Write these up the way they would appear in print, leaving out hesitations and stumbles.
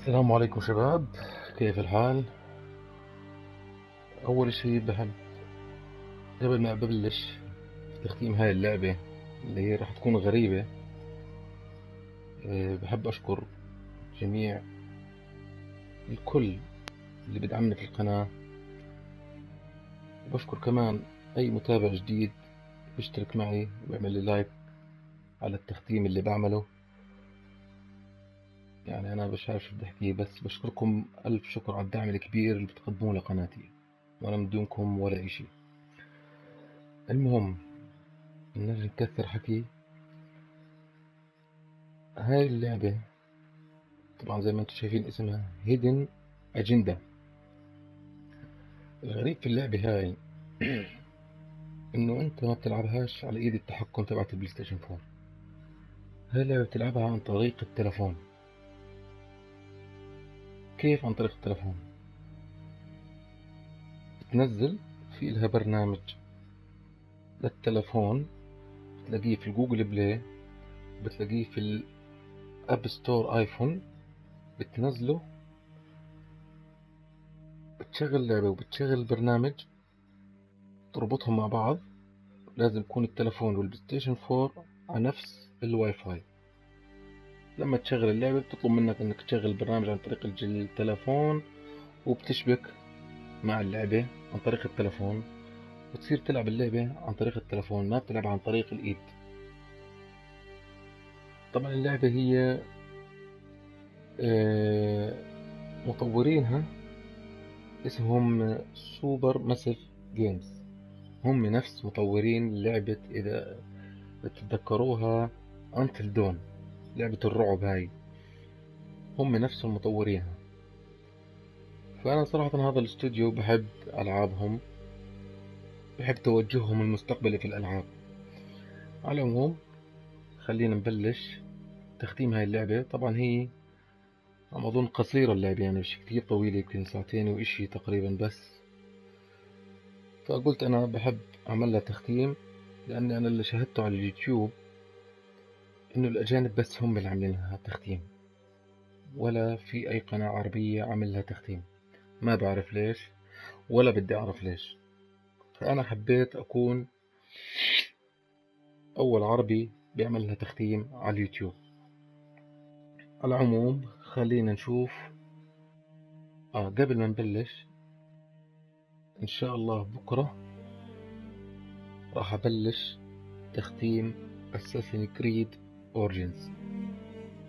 السلام عليكم شباب، كيف الحال؟ أول شي بحب قبل ما أبلش تختيم هاي اللعبة اللي هي راح تكون غريبة. بحب أشكر جميع الكل اللي بدعمني في القناة، وبشكر كمان أي متابع جديد بيشترك معي وبيعمل لي لايك على التختيم اللي بعمله. يعني أنا مش عارف شو بدي أحكي، بس بشكركم ألف شكر على الدعم الكبير اللي بتقدموه لقناتي، وأنا من دونكم ولا إشي. المهم نرجع نكثر حكي. هاي اللعبة طبعا زي ما انتم شايفين اسمها هيدن اجندة. الغريب في اللعبة هاي انه انت ما بتلعبهاش على ايد التحكم تبعت البلاي ستيشن 4. هاي اللعبة بتلعبها عن طريق التلفون. كيف عن طريق التلفون؟ بتنزل في لها برنامج للتلفون، بتلاقيه في الجوجل بلاي، بتلاقيه في الاب ستور ايفون. بتنزله، بتشغل لعبة وبتشغل برنامج، تربطهم مع بعض. لازم يكون التلفون والبلاي ستيشن 4 على نفس الواي فاي. لما تشغل اللعبة بتطلب منك انك تشغل البرنامج عن طريق التلفون، وبتشبك مع اللعبة عن طريق التلفون، وتصير تلعب اللعبة عن طريق التلفون، ما بتلعب عن طريق الايد. طبعا اللعبة هي مطورينها اسمهم سوبر ماسيف جيمز. هم نفس مطورين لعبة، اذا بتتذكروها، انتل دون، لعبة الرعب هاي، هم نفسهم مطورينها. فأنا صراحة هذا الاستوديو بحب ألعابهم، بحب توجههم المستقبلي في الألعاب. على العموم خلينا نبلش تختيم هاي اللعبة. طبعا هي عم أظن قصيرة اللعبة، يعني مش كتير طويلة، يمكن ساعتين وإشي تقريبا بس. فقلت أنا بحب أعمل لها تختيم، لأن أنا اللي شاهدته على اليوتيوب إنه الأجانب بس هم اللي عاملين لها تختيم، ولا في أي قناة عربية عامل لها تختيم. ما بعرف ليش، ولا بدي أعرف ليش. فأنا حبيت أكون أول عربي بيعمل لها تختيم على اليوتيوب. على العموم خلينا نشوف. قبل ما نبلش، إن شاء الله بكرة راح أبلش تختيم Assassin's Creed Origins.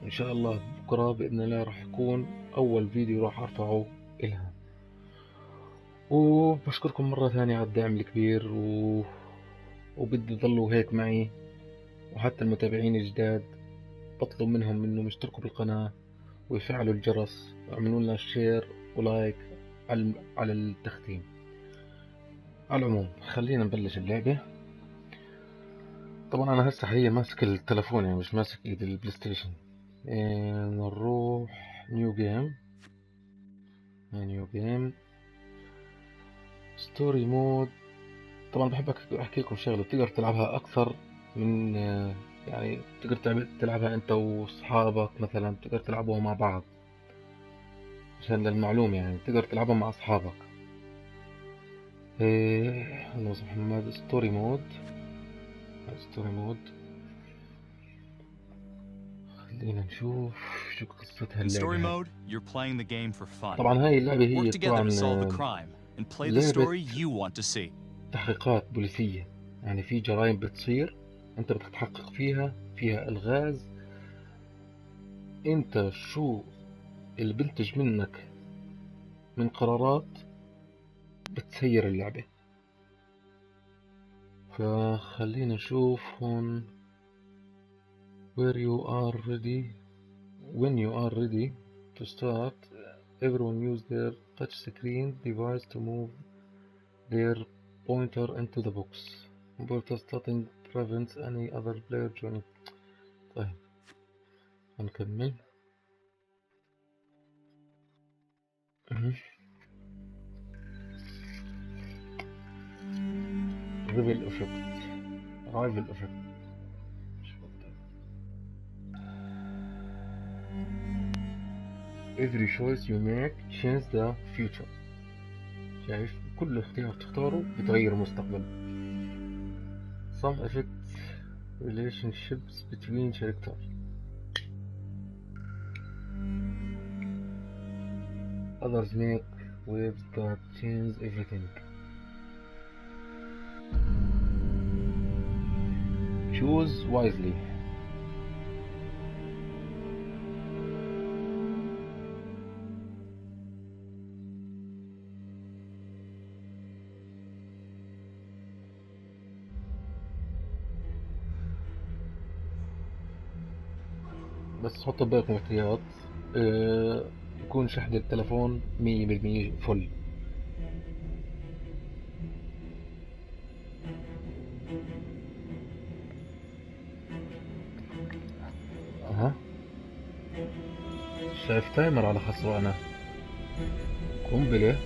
إن شاء الله بكرة بإذن الله راح يكون أول فيديو راح أرفعه إلها. وبشكركم مرة ثانية على الدعم الكبير، وبدي تظلوا هيك معي. وحتى المتابعين الجداد بطلب منهم إنهم يشتركوا بالقناة ويفعلوا الجرس ويعملوا لنا شير ولايك على التختيم. على العموم خلينا نبلش اللعبة. طبعا انا هسه حاليا ماسك التلفون، يعني مش ماسك ايد البلاي ستيشن. نروح نيو جيم. ستوري مود. طبعا بحب احكي لكم شغله، بتقدر تلعبها اكثر من يعني تقدر تلعبها انت واصحابك، مثلا تقدر تلعبوها مع بعض. عشان للمعلومة يعني تقدر تلعبها مع اصحابك. اللهم صل على محمد. ستوري مود. خلينا نشوف شو قصتها In story اللعبة هاي. mode, you're playing the game for fun. طبعا هاي اللعبة Work هي together to solve a طبعا crime and play the لعبة story you want to see. تحقيقات بوليسية. يعني في جرائم بتصير، انت بدك تحقق فيها الغاز. انت شو اللي بنتج منك من قرارات بتسير اللعبة. فخلينا نشوف هون. when you are ready to start, everyone use their touch screen device to move their pointer into the box. Pointer starting prevents any other player joining. طيب هنكمل. ريفل افكت. رايفل افكت. every choice you make change the future. شايف كل اختيار تختاره بتغير المستقبل. some affect relationships between characters. others make waves that change everything. choose wisely. بس حط بالك من الاحتياط، يكون شحن التلفون 100% فل. اها شايف تايمر على خسرانة قنبلة.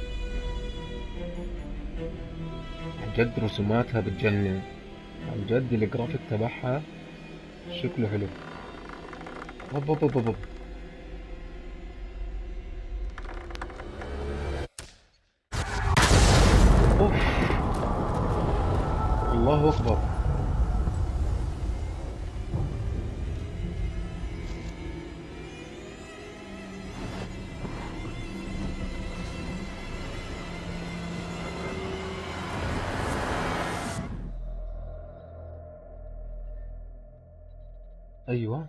عن جد رسوماتها بتجنن، عن جد الجرافيك تبعها شكله حلو. هب هب هب هب. اوف الله اكبر. ايوه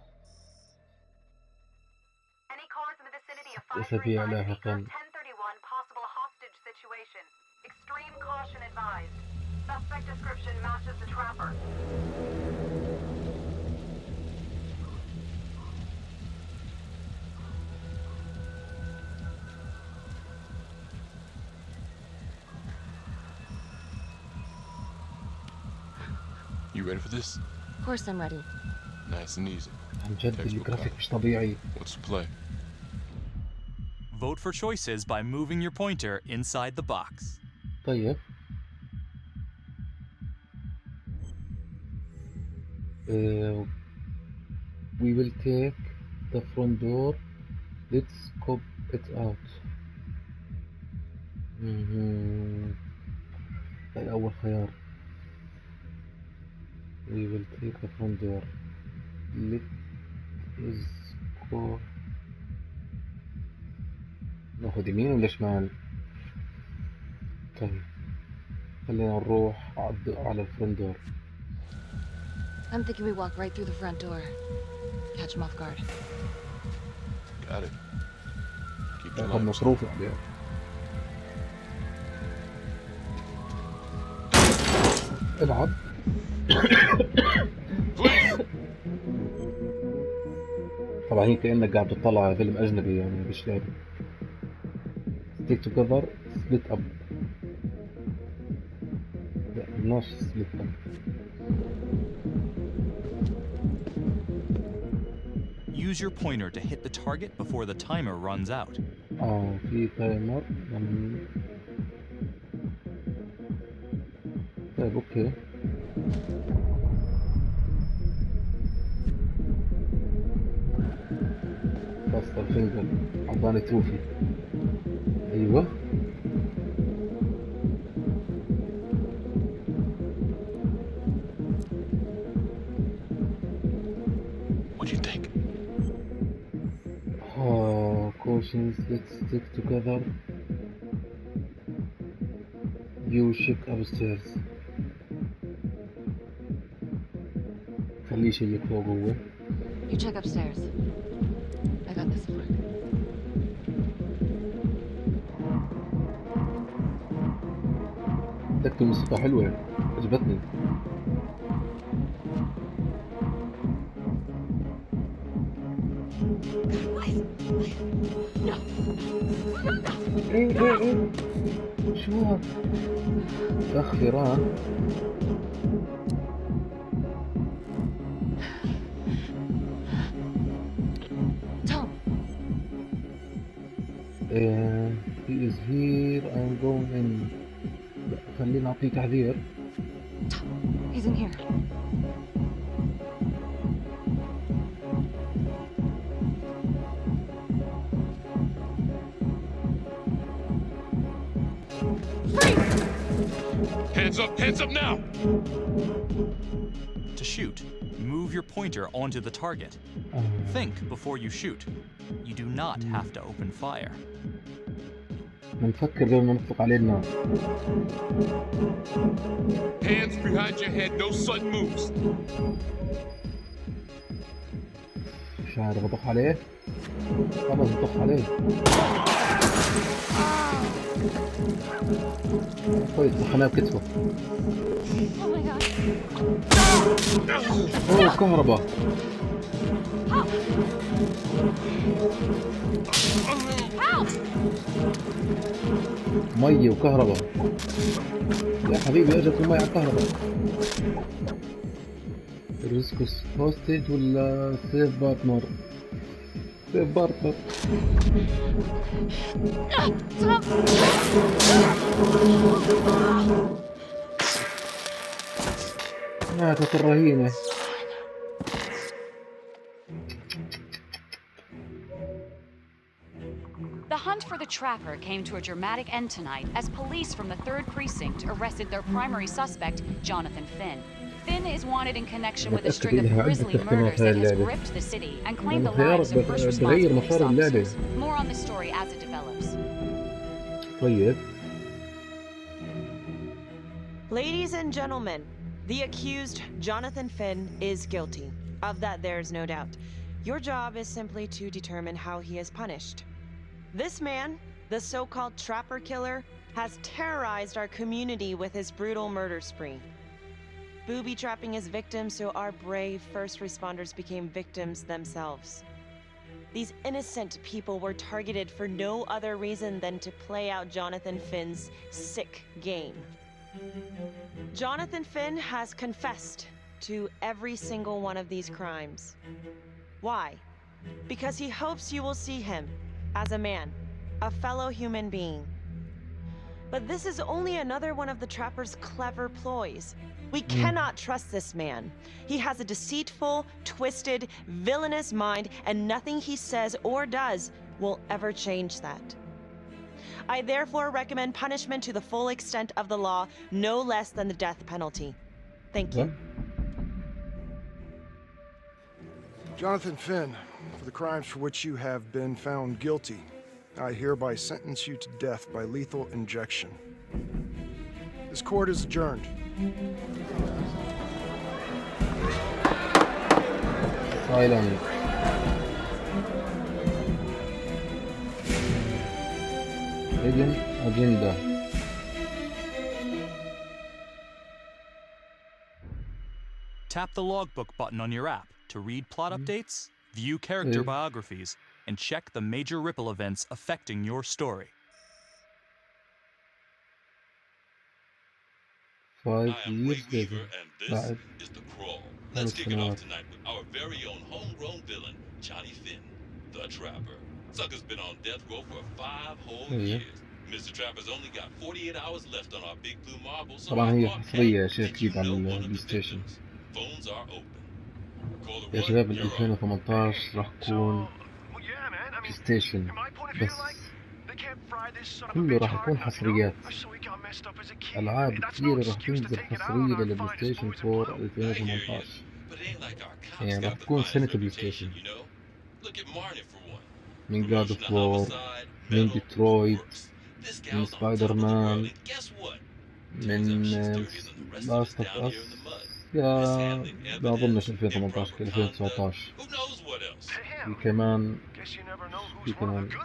أسابيع لاحقا. You ready for this? Of course I'm ready. Nice and easy. عن جد الجرافيك مش طبيعي. What's the play? Vote for choices by moving your pointer inside the box. طيب we will take the front door. Let's scope it out. هاي أول خيار. We will take the front door. Let's go. ناخد يمين ولا شمال؟ طيب خلينا نروح على الفرونت دور. I'm thinking we walk right through the front door. Catch him off guard. Got it. Keep the ناخد lights. مصروف عليها. العب. طبعا هي كأنك قاعد تطلع على فيلم أجنبي يعني مش لعبة. Stick together, split up. لا مش split up. Use your pointer to hit the target before the timer runs out. في تايمر. طيب اوكي. بس الفينجر عطاني تروفي. ايوه What do you think? cautions, let's stick together. You check upstairs. خليه يشيك فوق هو. You check upstairs. I got this floor. تكتب موسيقى حلوة عجبتني. ايه شو هاد؟ اخ فيران. Tom. He is here. I'm going in. خلينا نعطيه تحذير. He's in here. Hands up! Hands up now! To shoot, move your pointer onto the target. Think before you shoot. You do not have to open fire. نفكر قبل ما نطلق عليه النار. Hands behind your head, no sudden moves. مش عارف اطخ عليه. خلاص اطخ عليه. كويس طخناه بكتفه. اوه كهرباء. مية وكهرباء. يا حبيبي اجت المية على الكهرباء. ريسكوس هوستيج ولا سيف بارتنر؟ سيف بارتنر. ماتت الرهينة. The hunt for the trapper came to a dramatic end tonight as police from the 3rd Precinct arrested their primary suspect, Jonathan Finn. Finn is wanted in connection with a string of grisly murders that has gripped the city and claimed the lives of first responder police officers. More on this story as it develops. طيب. Ladies and gentlemen, the accused, Jonathan Finn, is guilty. Of that, there's no doubt. Your job is simply to determine how he is punished. This man, the so-called trapper killer, has terrorized our community with his brutal murder spree. Booby-trapping his victims so our brave first responders became victims themselves. These innocent people were targeted for no other reason than to play out Jonathan Finn's sick game. Jonathan Finn has confessed to every single one of these crimes. Why? Because he hopes you will see him as a man, a fellow human being. But this is only another one of the trapper's clever ploys. We cannot trust this man. He has a deceitful, twisted, villainous mind, and nothing he says or does will ever change that. I therefore recommend punishment to the full extent of the law, no less than the death penalty. Thank you. Jonathan Finn, for the crimes for which you have been found guilty, I hereby sentence you to death by lethal injection. This court is adjourned. Silent. هيدن اجندة. Tap the logbook button on your app to read plot updates, view character biographies, and check the major ripple events affecting your story. 5 I am years Ray Weaver, later. and this is The Crawl. Let's kick it off tonight with our very own homegrown villain, Johnny Finn, the Trapper. Sucker's been on death row for 5 whole years. Mr. Trapper's only got 48 hours left on our big blue marble, so طبعا هي our حصرية يا did شيخ you أكيد على know one of البلاي the ستيشن. victims? Phones are open. Call the يا one, شباب you're on. 2018 راح تكون بلاي ستيشن بس كله راح يكون حصريات. ألعاب كثيرة راح تنزل حصرية للبلاي ستيشن 4 2018. يعني راح تكون سنة بلاي ستيشن. من جاد اوف وور، من ديترويت، من سبايدر مان، من لاست اوف اس. يا لا اظنش 2018 2019. في كمان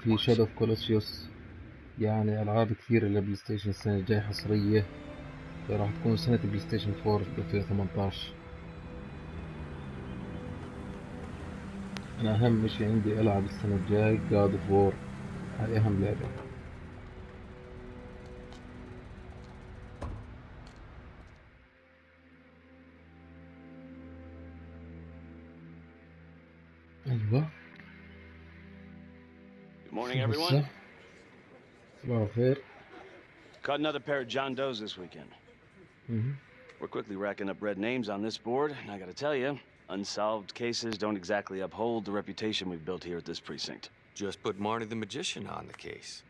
في شادو اوف كولوسيوس. يعني العاب كثيرة للبلاي ستيشن السنة الجاية حصرية. راح تكون سنة بلاي ستيشن 4 2018. أنا أهم شي عندي ألعب السنة الجاي God of War. هاي أهم لعبة. أيوة. Good morning, everyone. صباح الخير. Caught another pair of John Does this weekend. We're quickly racking up red names on this board, and I gotta tell you, unsolved cases don't exactly uphold the reputation we've built here at this precinct. Just put Marty the Magician on the case.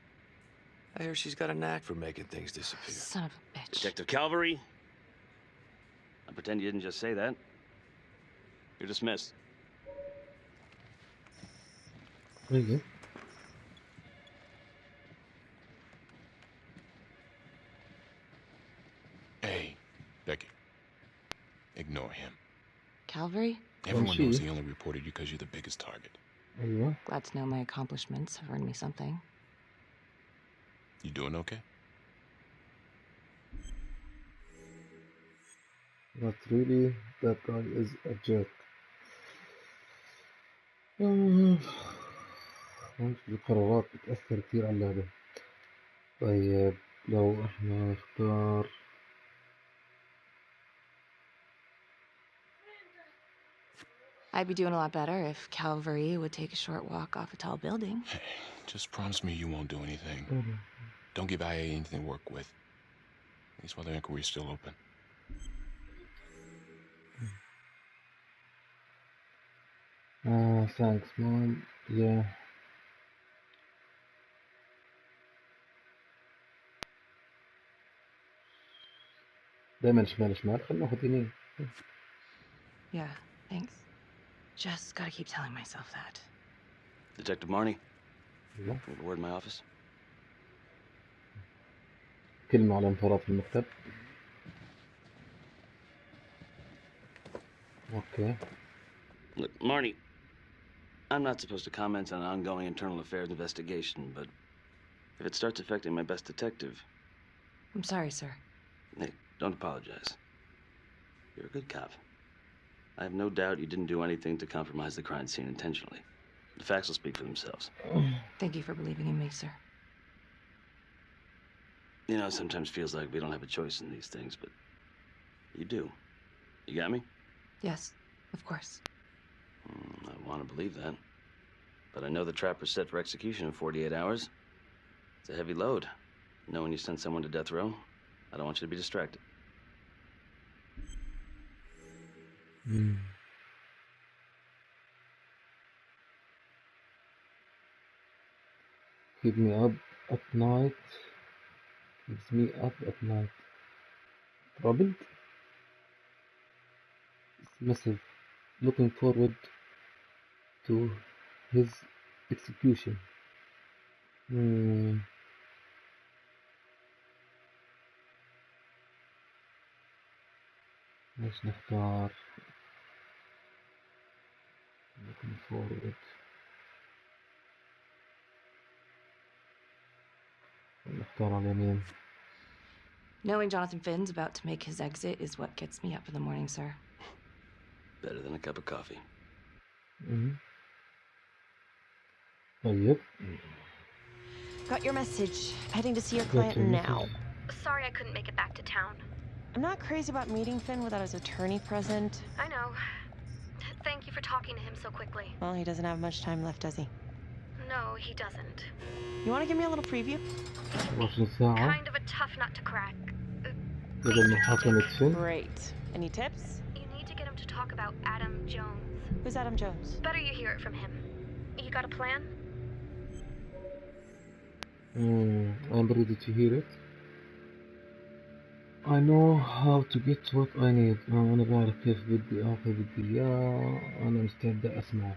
I hear she's got a knack for making things disappear. Son of a bitch. Detective Calvary? I pretend you didn't just say that. You're dismissed. طيب. Hey, Becky. Ignore him. Calvary? Everyone knows he only reported you because you're the biggest target. أيوة. Glad to know my accomplishments have earned me something. You doing okay? Not really. That guy is a jerk. القرارات بتأثر كتير على اللعبة. طيب لو احنا نختار I'd be doing a lot better if Calvary would take a short walk off a tall building. Hey, just promise me you won't do anything. Don't give IA anything to work with. At least while the inquiry's still open. Thanks, Mom. Yeah. دايما شمال شمال، خلينا ناخد يمين. Yeah, thanks. Just gotta keep telling myself that. Detective Marnie? أيوة. A word in my office? كلمة على انفراد في المكتب. Okay. Look, Marnie, I'm not supposed to comment on an ongoing internal affairs investigation, but if it starts affecting my best detective... I'm sorry, sir. Hey, don't apologize. You're a good cop. I have no doubt you didn't do anything to compromise the crime scene intentionally. The facts will speak for themselves. Thank you for believing in me, sir. You know, it sometimes feels like we don't have a choice in these things, but you do. You got me? Yes, of course. I want to believe that. But I know the trapper's set for execution in 48 hours. It's a heavy load. Knowing you sent someone to death row, I don't want you to be distracted. Keep me up at night. Keeps me up at night. Troubled? Massive. Looking forward to his execution. ايش نختار؟ looking forward. نختار على اليمين. Knowing Jonathan Finn's about to make his exit is what gets me up in the morning, sir. Better than a cup of coffee. طيب. Got your message. Heading to see your client now. Sorry I couldn't make it back to town. I'm not crazy about meeting Finn without his attorney present. I know. Thank you for talking to him so quickly. Well, he doesn't have much time left, does he? No, he doesn't. You want to give me a little preview? 24 ساعة. Kind of a tough nut to crack. قبل محاكمة فين. Great. Any tips? You need to get him to talk about Adam Jones. Who's Adam Jones? Better you hear it from him. You got a plan? I'm ready to hear it. I know how to get what I need. أنا بعرف كيف بدي آخذ بدي إياه. أنا مستعد أسمع.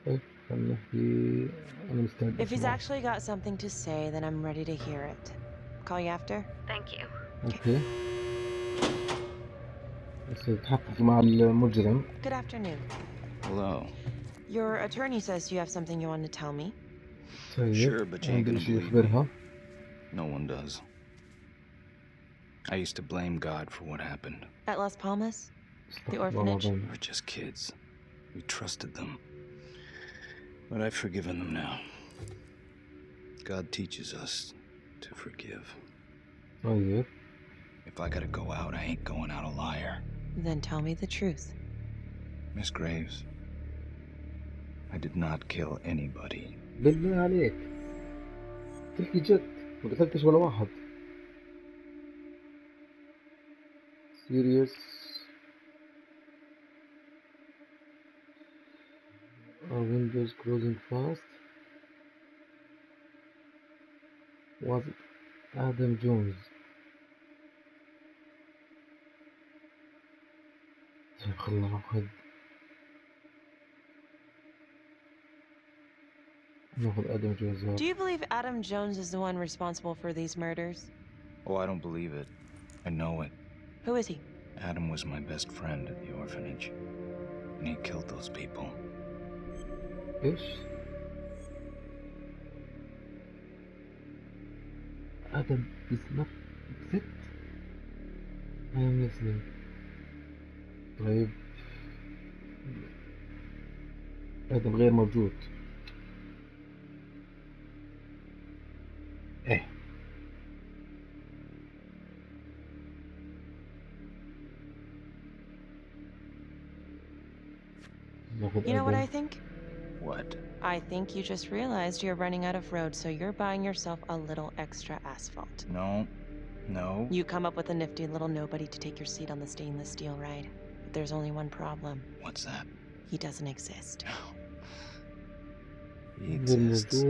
طيب خلينا نحكي. أنا مستعد أسمع. If he's actually got something to say, then I'm ready to hear it. Call you after? Thank you. Okay. بس تحقق مع المجرم. Good afternoon. Hello. Your attorney says you have something you want to tell me. Sure, but you ain't gonna believe me. No one does. I used to blame God for what happened. At Las Palmas? The orphanage? We were just kids. We trusted them. But I've forgiven them now. God teaches us to forgive. Oh, yeah. If I gotta go out, I ain't going out a liar. Then tell me the truth. Miss Graves, I did not kill anybody. بالله عليك. تحكي جد. ما قتلتش ولا واحد. Serious. Are windows closing fast? was آدم جونز. خلنا ناخذ آدم جونز. Do you believe Adam Jones is the one responsible for these murders? Oh, I don't believe it. I know it. Who is he? Adam was my best friend at the orphanage. And he killed those people. إيش؟ آدم is not exist. I am listening. طيب آدم غير موجود. إيه. You know what I think? What? I think you just realized you're running out of road, so you're buying yourself a little extra asphalt. No. No. You come up with a nifty little nobody to take your seat on the stainless steel ride. But there's only one problem. What's that? He doesn't exist. He exists.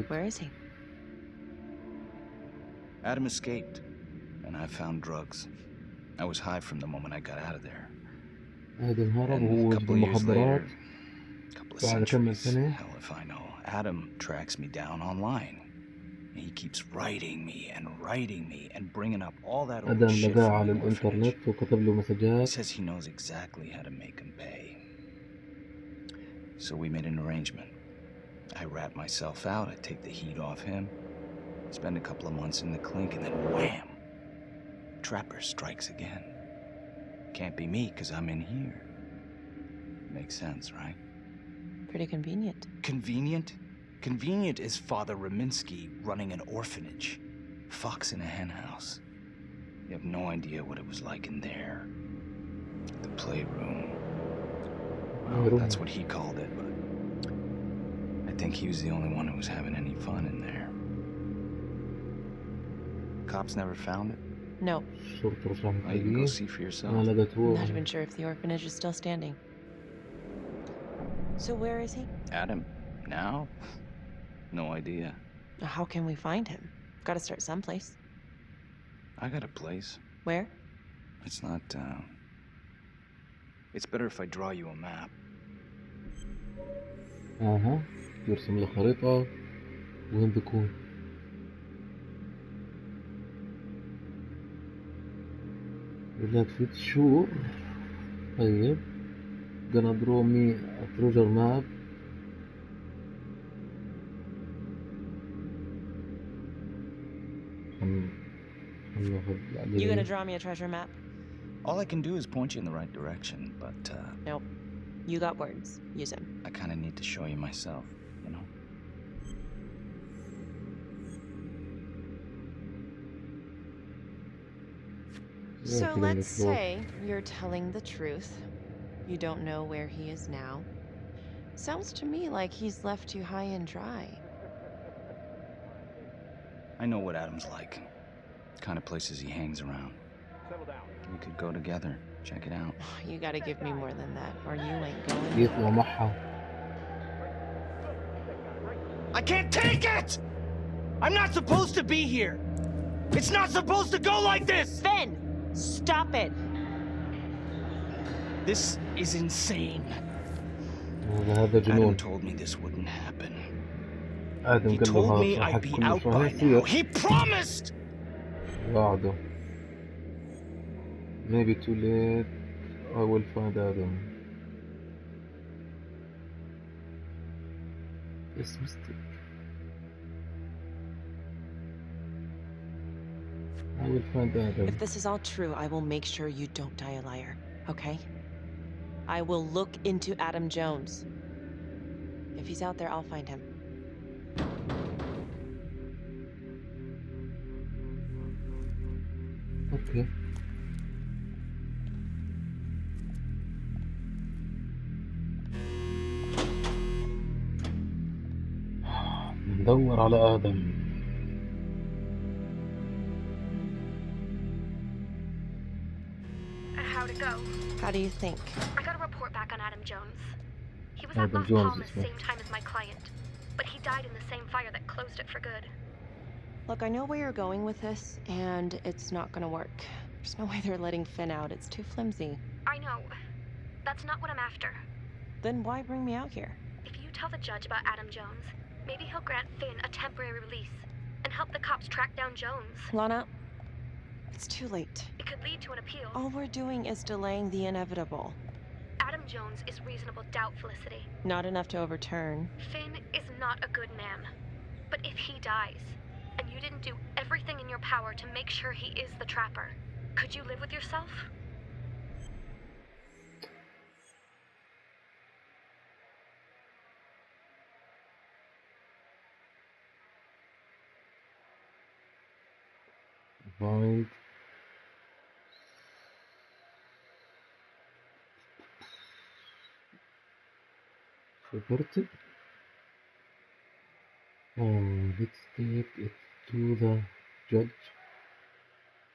Where is he? Adam escaped, and I found drugs. I was high from the moment I got out of there. آدم هرب And وهو a couple of years later, بالمخدرات a couple of بعد كم centuries, سنة. hell if I know, Adam tracks me down online. He keeps writing me and bringing up all that old آدم shit لقاه from على the orphanage. الإنترنت وكتب له He مسجات. says he knows exactly how to make him pay. So we made an arrangement. I rat myself out, I take the heat off him, spend a couple of months in the clink, and then wham! Trapper strikes again. Can't be me, 'cause I'm in here. Makes sense, right? Pretty convenient. Convenient? Convenient is Father Raminsky running an orphanage. Fox in a hen house. You have no idea what it was like in there. The playroom. Well, that's what he called it, but I think he was the only one who was having any fun in there. Cops never found it? No. Well, you can go see for yourself. Not even sure if the orphanage is still standing. So where is he? Adam? Now? No idea. How can we find him? Gotta start someplace. I got a place. Where? It's not, It's better if I draw you a map. يرسم له خريطة وين بيكون. يقول لك في شهور. طيب gonna draw me a treasure map. You gonna draw me a treasure map? All I can do is point you in the right direction, but, Nope. You got words. Use them. I kinda need to show you myself, you know? So let's say you're telling the truth. You don't know where he is now. Sounds to me like he's left you high and dry. I know what Adam's like. The kind of places he hangs around. Settle down. We could go together. Check it out. You gotta give me more than that, or you ain't going. يطلع معها. I can't take it! I'm not supposed to be here! It's not supposed to go like this! Finn! Stop it! This is insane. هذا جنون. Adam told me this wouldn't happen. آدم He قال told له me هذا I'd be كل out شيء by هيصير. now. He promised! وعده. Maybe too late. I will find Adam. It's mistake. I will find Adam. If this is all true, I will make sure you don't die a liar, okay? I will look into Adam Jones. If he's out there, I'll find him. Okay. ندور على آدم. How'd it go? How do you think? I got a report back on Adam Jones. He was Adam at Las Jones Palmas is the what? same time as my client, but he died in the same fire that closed it for good. Look, I know where you're going with this, and it's not gonna work. There's no way they're letting Finn out. It's too flimsy. I know. That's not what I'm after. Then why bring me out here? If you tell the judge about Adam Jones, maybe he'll grant Finn a temporary release and help the cops track down Jones. Lana, it's too late. It could lead to an appeal. All we're doing is delaying the inevitable. Adam Jones is reasonable doubt, Felicity. Not enough to overturn. Finn is not a good man. But if he dies, and you didn't do everything in your power to make sure he is the trapper, could you live with yourself? Right. Subverted. Let's take it to the judge.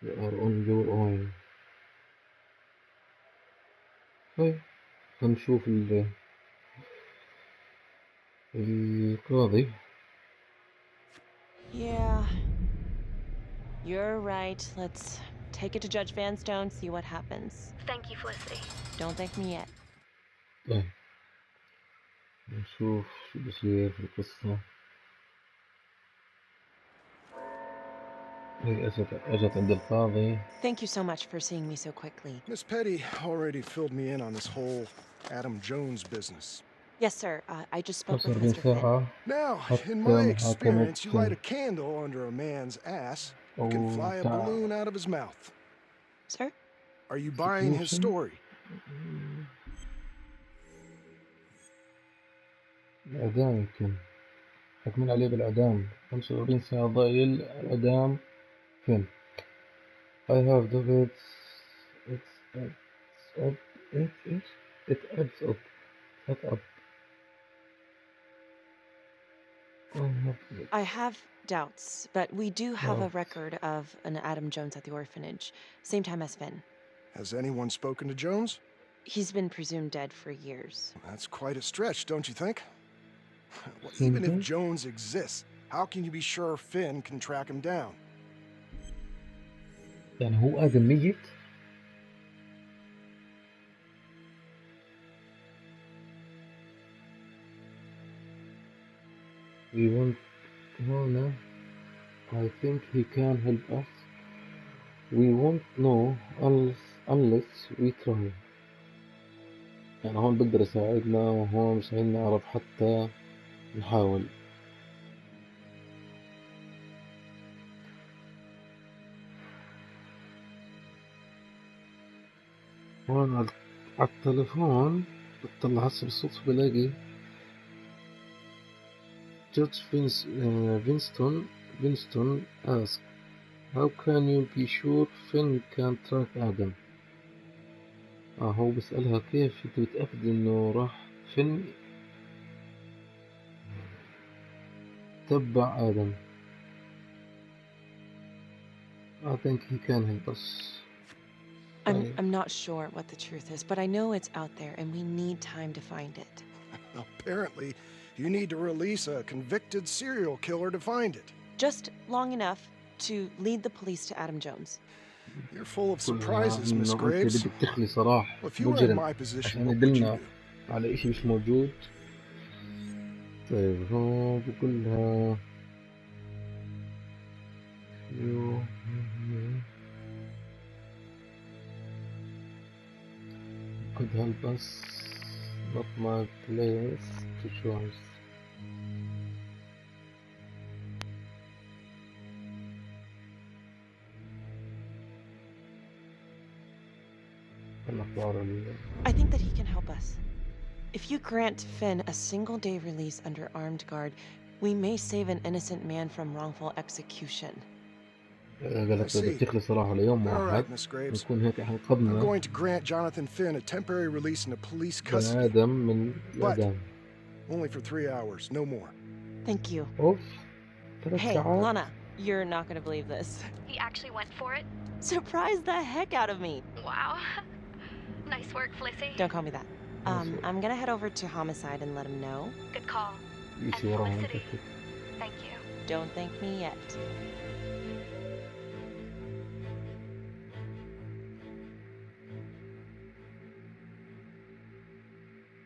You are on your own. طيب هنشوف القاضي. Yeah. You're right. Let's take it to Judge Vanstone, see what happens. Thank you, Felicity. Don't thank me yet. طيب نشوف شو بصير في القصة. هي أجت عند القاضي. Thank you so much for seeing me so quickly. Miss Petty already filled me in on this whole Adam Jones business. Yes, sir. I just spoke with Mr. Finn. Now, in my experience, you light a candle under a man's ass, you can fly a balloon out of his mouth. Sir? Are you buying his story? الإعدام يمكن حكمين عليه بالإعدام 45 ساعة ضايل الإعدام فين I have the it adds up I have doubts, but we do have a record of an Adam Jones at the orphanage, same time as Finn. Has anyone spoken to Jones? He's been presumed dead for years. That's quite a stretch, don't you think? Well, even if Jones exists, how can you be sure Finn can track him down? يعني هو آدم ميت؟ We want Hona. I think he can help us. We won't know unless we try. يعني هون بقدر يساعدنا وهون مش نعرف حتى نحاول. هون على التليفون بطلع هسه بالصدفة بلاقي Judge Winston asked, how can you be sure Finn can track Adam? هو بسألها كيف انت متأكد انه راح فين تبع آدم. I think he can help us. I'm not sure what the truth is, but I know it's out there and we need time to find it. Apparently, you need to release a convicted serial killer to find it. Just long enough to lead the police to Adam Jones. You're full of surprises, Miss Graves. Well, if you were in my position, what would you do? على إشي مش موجود. طيب هو بقولها could help us, not my place to choose. I think that he can help us. If you grant Finn a single-day release under armed guard, we may save an innocent man from wrongful execution. I see. All right, Miss Graves. I'm going to grant Jonathan Finn a temporary release into police custody. But only for 3 hours, no more. Thank you. Hey, Lana, you're not gonna believe this. He actually went for it? Surprised the heck out of me. Wow. Nice work, Felicity. Don't call me that. I'm gonna head over to Homicide and let him know. Good call. And Felicity, thank you. Don't thank me yet.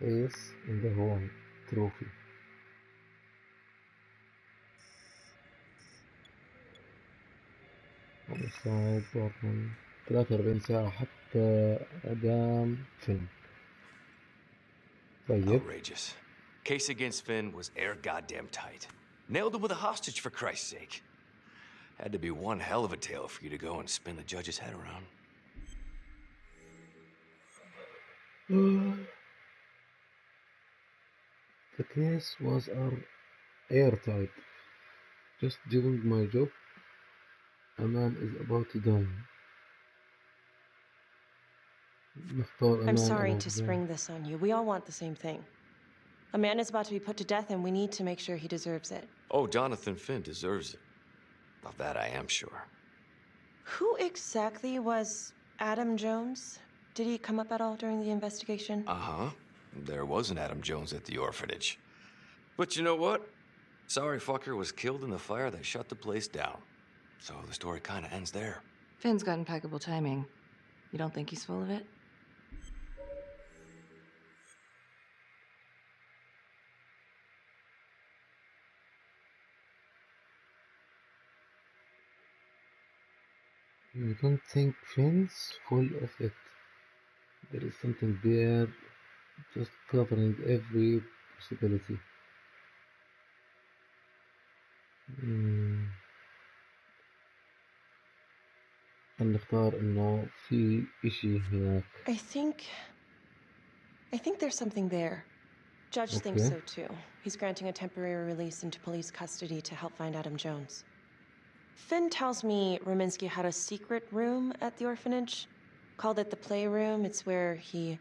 Ace in the home trophy. homicide بورتمان 43 ساعة حتى إعدام فين. طيب. Outrageous. Case against Finn was air goddamn tight. Nailed him with a hostage for Christ's sake. Had to be one hell of a tale for you to go and spin the judge's head around. The case was airtight. Just doing my job. A man is about to die. I'm sorry to spring this on you. We all want the same thing. A man is about to be put to death, and we need to make sure he deserves it. Oh, Jonathan Finn deserves it. Of that I am sure. Who exactly was Adam Jones? Did he come up at all during the investigation? Uh-huh. There was an Adam Jones at the orphanage. But you know what? Sorry fucker was killed in the fire that shut the place down. So the story kind of ends there. Finn's got impeccable timing. You don't think he's full of it? You don't think Finn's full of it? There is something there, just covering every possibility. نختار إنه في إشي هناك. I think there's something there. Judge thinks so too. He's granting a temporary release into police custody to help find Adam Jones. Finn tells me Rominsky had a secret room at the orphanage. Called it the playroom. It's where he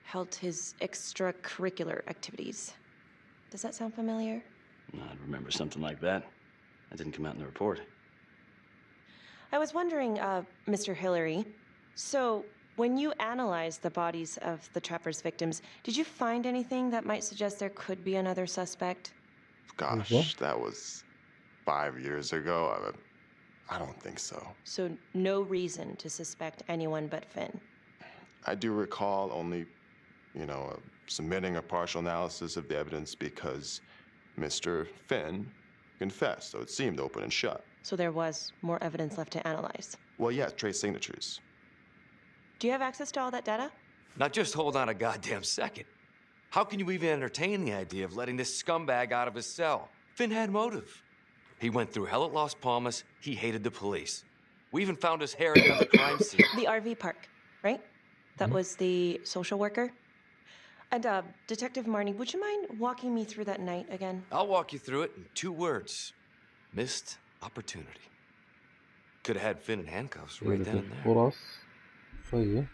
held his extracurricular activities. Does that sound familiar? I'd remember something like that. That didn't come out in the report. I was wondering, Mr. Hillary, so when you analyzed the bodies of the Trapper's victims, did you find anything that might suggest there could be another suspect? Gosh, that was 5 years ago. I don't think so. So no reason to suspect anyone but Finn? I do recall only, submitting a partial analysis of the evidence because Mr. Finn confessed, so it seemed open and shut. So there was more evidence left to analyze? Well, yeah, trace signatures. Do you have access to all that data? Now just hold on a goddamn second. How can you even entertain the idea of letting this scumbag out of his cell? Finn had motive. He went through hell at Las Palmas. He hated the police. We even found his hair at the crime scene. The RV park, right? That was the social worker? And, Detective Marnie, would you mind walking me through that night again? I'll walk you through it in 2 words. Missed opportunity. Could have had Finn in handcuffs right then and there. فرص. طيب.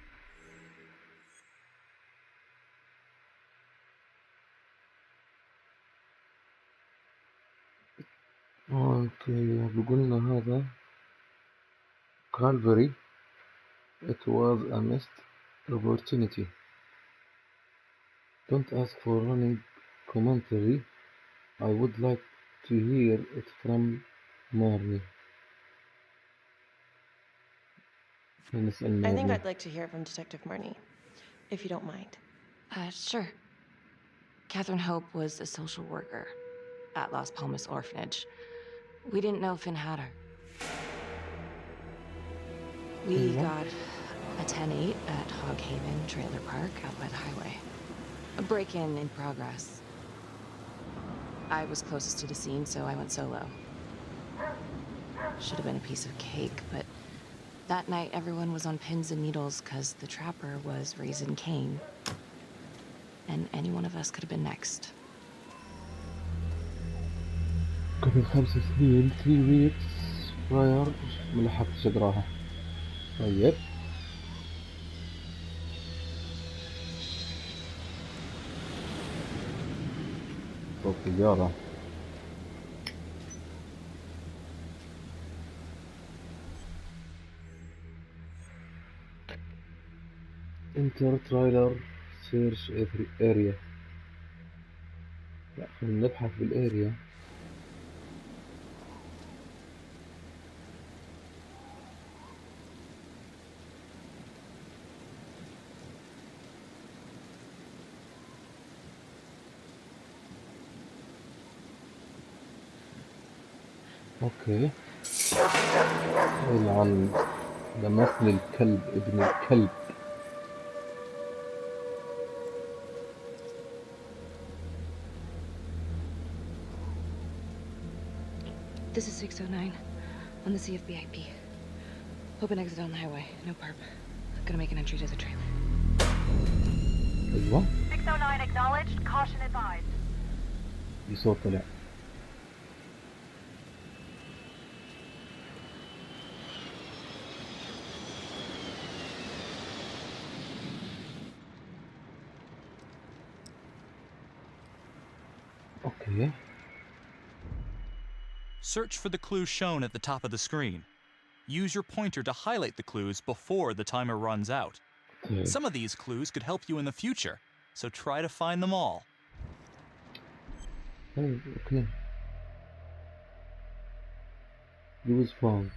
اوكي بقولنا هذا Calvary. It was a missed opportunity. Don't ask for running commentary. I would like to hear it from Marnie. I think I'd like to hear it from Detective Marnie, if you don't mind. Sure. Catherine Hope was a social worker at Las Palmas Orphanage. We didn't know Finn had her. We got a 10-8 at Hog Haven Trailer Park out by the highway. A break-in in progress. I was closest to the scene, so I went solo. Should have been a piece of cake, but that night everyone was on pins and needles because the Trapper was raising Cain. And any one of us could have been next. قبل 5 سنين 3 weeks prior ملحقتش اقراها. طيب صوت سيارة. Enter trailer search area. لا خلينا نبحث بالاريا. اوكي. طبعا ده مثل الكلب ابن الكلب. This is 609 on the CFBIP. Open exit on the highway. No perp. Gonna make an entry to the trailer. ايوه 609 acknowledged. Caution advised. في صوت طلع. اوكي. Search for the clues shown at the top of the screen. Use your pointer to highlight the clues before the timer runs out. Some of these clues could help you in the future, so try to find them all. اوكي. Use phone.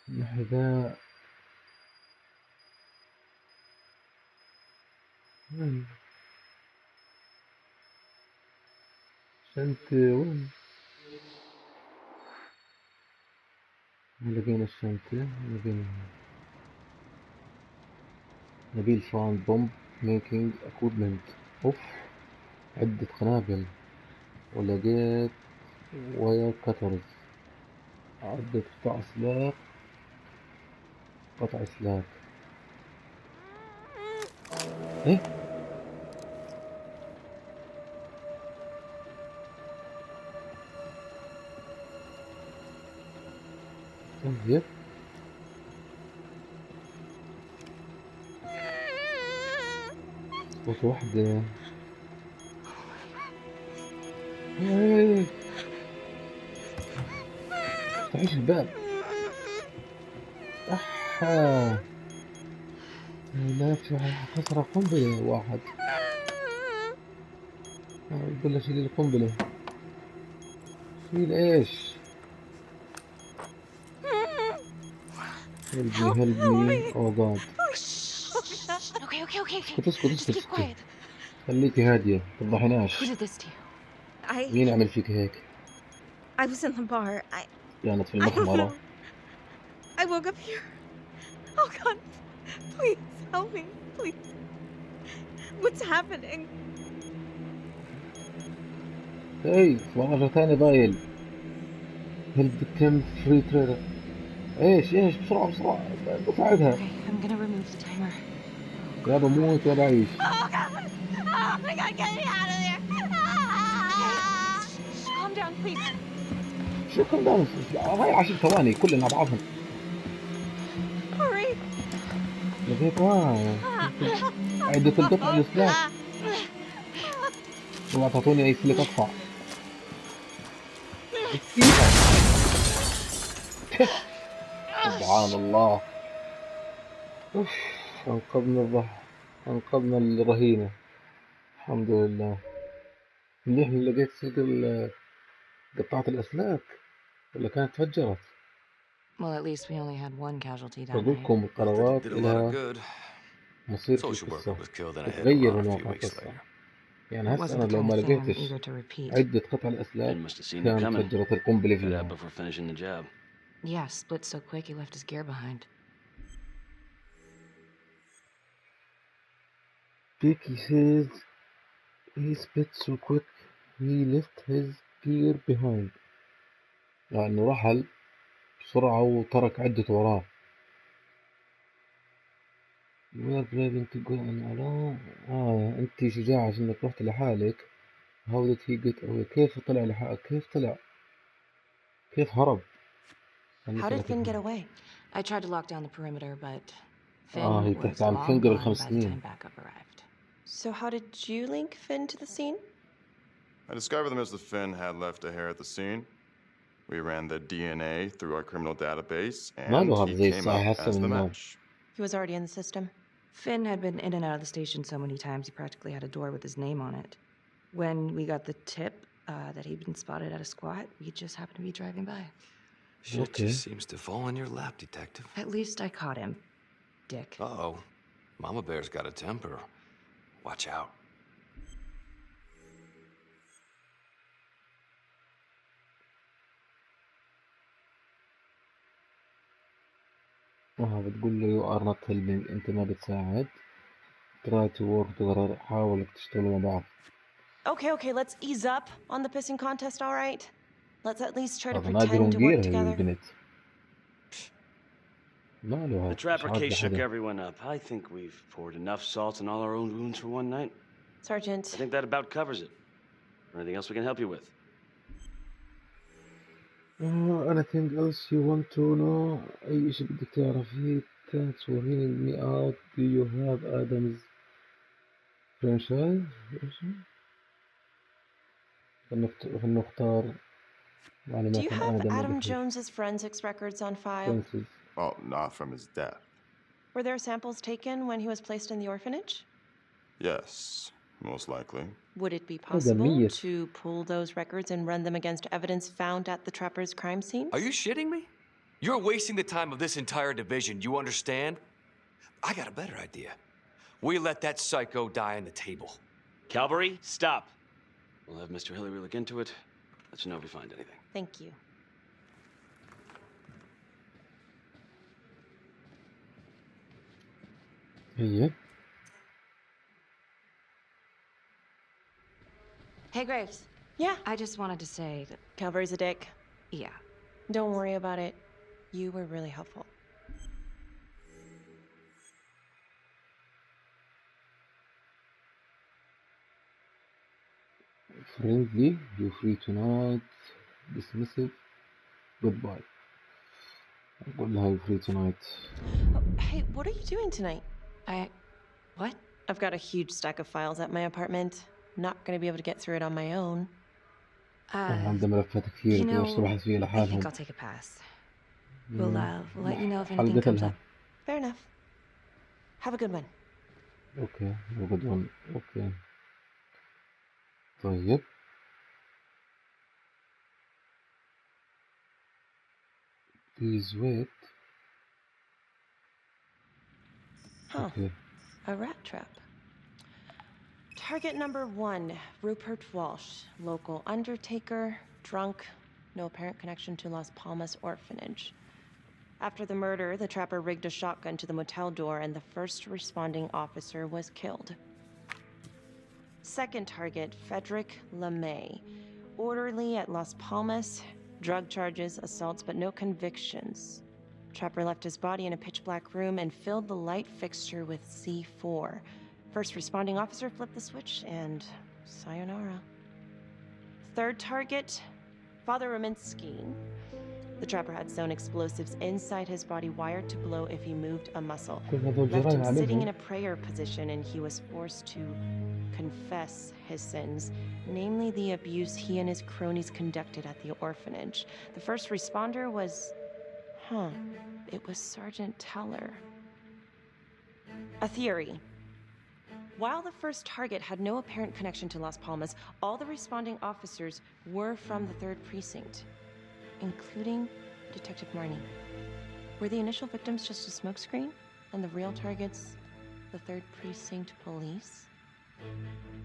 هذا وين؟ شنطة وين؟ لقينا الشنطة. نبيل فاوند بومب ميكينج اكويبمنت. اوف، عدة قنابل. ولقيت واير كاترز، عدة قطع سلاك. ايه طيب. صوت واحدة. افتحيش الباب. احا لا، في كسر قنبلة واحد. يقول له شيل القنبلة. شيل ايش؟ help me oh god. Okay. اسكت. خليكي هادية، تفضحيناش. Who did this to you? مين عمل فيك هيك؟ I was in the bar. كانت في المخمرة. I woke up here. Oh God, please help me, please. What's happening? اي مرة ثانية ضايل. help victim free trader. ايش بسرعة بساعدها. Okay, I'm gonna remove the timer. يا بموت يا بعيش. Oh God! Oh my God, get me out of there! Calm down, please. شو كم دام هاي 10 ثواني كلنا بعضهم. Hurry! لقيت عدة القطع السلاك. وما تعطوني اي سلك اقطع. سبحان الله. اوف، انقذنا الرهينة، الحمد لله. منيح اللي لقيت سلك قطعة الاسلاك ولا كانت تفجرت. Well, at least we only had one casualty that night. تقولكم القرارات لها مصير في القصة، تتغير من واقع القصة. يعني هسه أنا لو ما لقيتش عدة قطع الأسلاك كانت فجرت القنبلة فيها. Yeah, split so quick he left his gear behind. Vicky says he split so quick he left his gear behind. يعني رحل بسرعة وترك عدة وراه. You are driving to go on alone. أنت شجاعة عشانك رحت لحالك. How did he get away? كيف طلع لحالك؟ كيف هرب؟ How did Finn get away? I tried to lock down the perimeter, but Finn هي was تحت عن long فين قبل gone 5 by the سنين. time backup arrived. So how did you link Finn to the scene? I discovered them as the Finn had left a hair at the scene. We ran the DNA through our criminal database, and he came up as the match. He was already in the system. Finn had been in and out of the station so many times he practically had a door with his name on it. When we got the tip that he'd been spotted at a squat, we just happened to be driving by. Shit just seems to fall in your lap, Detective. At least I caught him, Dick. Uh-oh. Mama Bear's got a temper. Watch out. بتقول له you are not helping، انت ما بتساعد. try to work together، حاولوا تشتغلوا مع بعض. Okay, let's ease up on the pissing contest, all right? Let's at least try to هذا نادر pretend to work ونقير هي together. البنت. The trapper case shook everyone up. I think we've poured enough salt in all our own wounds for one night. Sergeant. I think that about covers it. Anything else we can help you with? anything else you want to know؟ أي شيء بدك تعرفيه. thanks for hearing me out. do you have Adam's franchise؟ خلنا نختار Do you have Adam Jones's forensics records on file? Well, not from his death. Were there samples taken when he was placed in the orphanage? Yes, most likely. Would it be possible to pull those records and run them against evidence found at the trapper's crime scene? Are you shitting me? You're wasting the time of this entire division, you understand? I got a better idea. We let that psycho die on the table. Calvary, stop. We'll have Mr. Hillary look into it. Let you know if we find anything. Thank you. Yeah. Hey, Graves. Yeah? I just wanted to say that... Calvary's a dick. Yeah. Don't worry about it. You were really helpful. friendly, you free tonight, dismissive, goodbye. أقول لها you free tonight. Oh, hey, what are you doing tonight? What? I've got a huge stack of files at my apartment. Not gonna be able to get through it on my own. عندها ملفات كثير تقدر تبحث فيها I لحالهم. think I'll take a pass. We'll let you know if anything comes up. Fair enough. Have a good one. Okay, have a good one. Okay. طيب. Please wait. Huh. Okay. A rat trap. Target number 1, Rupert Walsh, local undertaker, drunk, no apparent connection to Las Palmas orphanage. After the murder, the trapper rigged a shotgun to the motel door and the first responding officer was killed. Second target, Frederick LeMay, orderly at Las Palmas, drug charges, assaults, but no convictions. Trapper left his body in a pitch-black room and filled the light fixture with C4. First responding officer flipped the switch and sayonara. Third target, Father Rominsky. The trapper had sewn explosives inside his body wired to blow if he moved a muscle. Left him sitting in a prayer position and he was forced to confess his sins, namely the abuse he and his cronies conducted at the orphanage. The first responder was... it was Sergeant Teller. A theory. While the first target had no apparent connection to Las Palmas, all the responding officers were from the 3rd Precinct, including Detective Marnie. Were the initial victims just a smokescreen, and the real targets the 3rd Precinct police?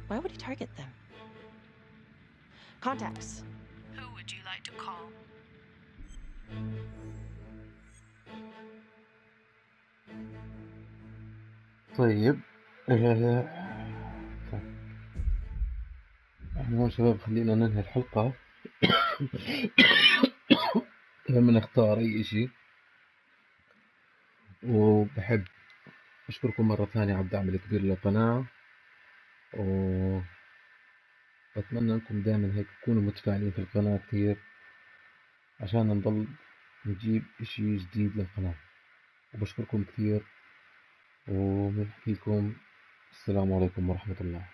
Why would he target them? Contacts. Who would you like to call? طيب طيب احنا يا شباب خلينا ننهي الحلقة. لما نختار اي اشي، وبحب اشكركم مرة ثانية على الدعم الكبير للقناة، وبتمنى انكم دائما هيك تكونوا متفاعلين في القناة كثير عشان نضل نجيب اشي جديد للقناة. وبشكركم كثير وبنحكي لكم السلام عليكم ورحمة الله.